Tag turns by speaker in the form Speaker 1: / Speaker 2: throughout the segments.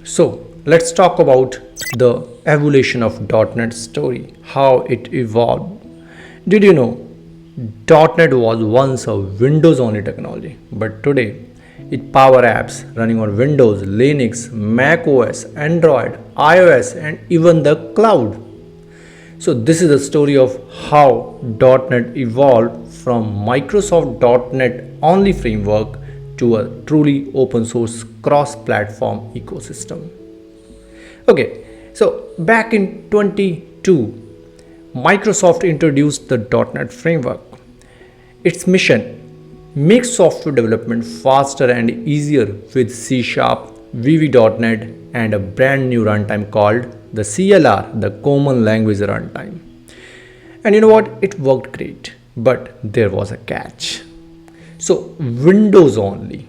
Speaker 1: So let's talk about the evolution of .NET story, how it evolved. Did you know .NET was once a Windows only technology, but today it powers apps running on Windows, Linux, Mac OS, Android, iOS and even the cloud. So this is the story of how .NET evolved from Microsoft .NET only framework to a truly open source cross-platform ecosystem. Okay, so back in 22, Microsoft introduced the .NET framework. Its mission: make software development faster and easier with C#, VB.NET and a brand new runtime called the CLR, the Common Language Runtime. And you know what? It worked great, but there was a catch. So Windows only.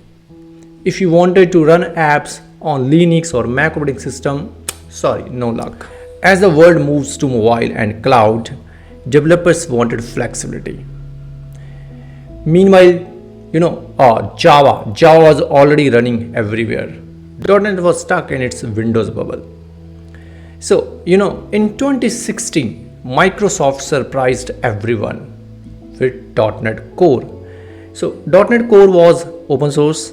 Speaker 1: If you wanted to run apps on Linux or Mac operating system, sorry, no luck. As the world moves to mobile and cloud, developers wanted flexibility. Meanwhile, Java was already running everywhere. .NET was stuck in its Windows bubble. So, in 2016, Microsoft surprised everyone with .NET Core. So, .NET Core was open source,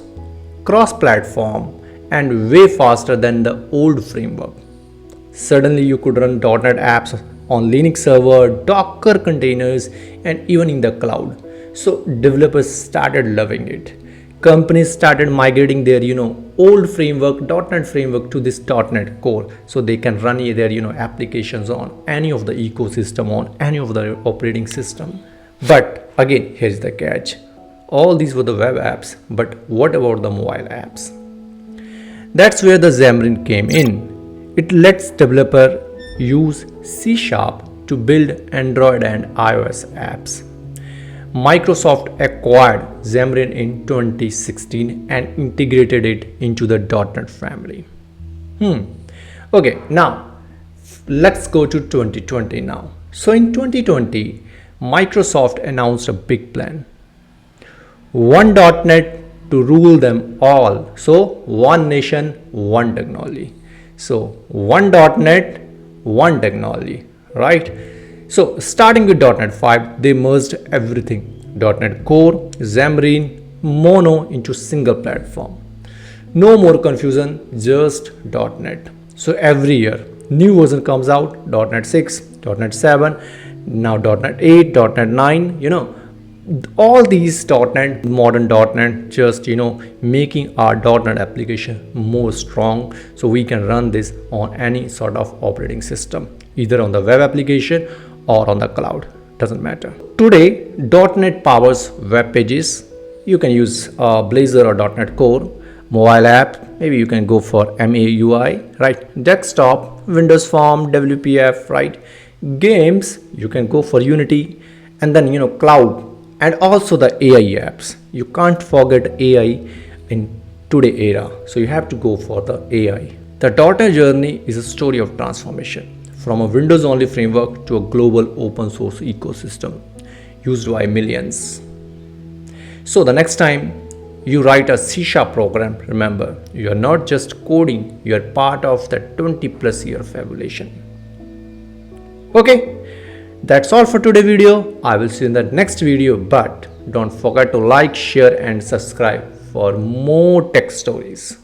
Speaker 1: cross-platform, and way faster than the old framework. Suddenly, you could run .NET apps on Linux server, Docker containers, and even in the cloud. So, developers started loving it. Companies started migrating their old framework, .NET framework, to this .NET Core, so they can run their applications on any of the ecosystem, on any of the operating system. But again, here's the catch: all these were the web apps, but what about the mobile apps? That's where the Xamarin came in. It lets developer use C# to build Android and iOS apps. Microsoft acquired Xamarin in 2016 and integrated it into the .NET family. Okay, now let's go to 2020 now. So in 2020, Microsoft announced a big plan. One .NET to rule them all. So one nation, one technology. So one .NET, one technology, right? So starting with .NET 5, they merged everything: .NET Core, Xamarin, Mono into single platform. No more confusion, just .NET. So every year, new version comes out: .NET 6, .NET 7, now .NET 8, .NET 9, all these .NET, modern .NET, just making our .NET application more strong, so we can run this on any sort of operating system, either on the web application or on the cloud, doesn't matter. Today, .NET powers web pages. You can use Blazor or .NET Core. Mobile app, maybe you can go for MAUI, right? Desktop, Windows Form, WPF, right? Games, you can go for Unity. And then, cloud, and also the AI apps. You can't forget AI in today's era. So you have to go for the AI. The .NET journey is a story of transformation, from a Windows only framework to a global open source ecosystem used by millions. So the next time you write a C# program, remember, you are not just coding, you are part of the 20+ year of evolution. Okay, that's all for today's video. I will see you in the next video, but don't forget to like, share and subscribe for more tech stories.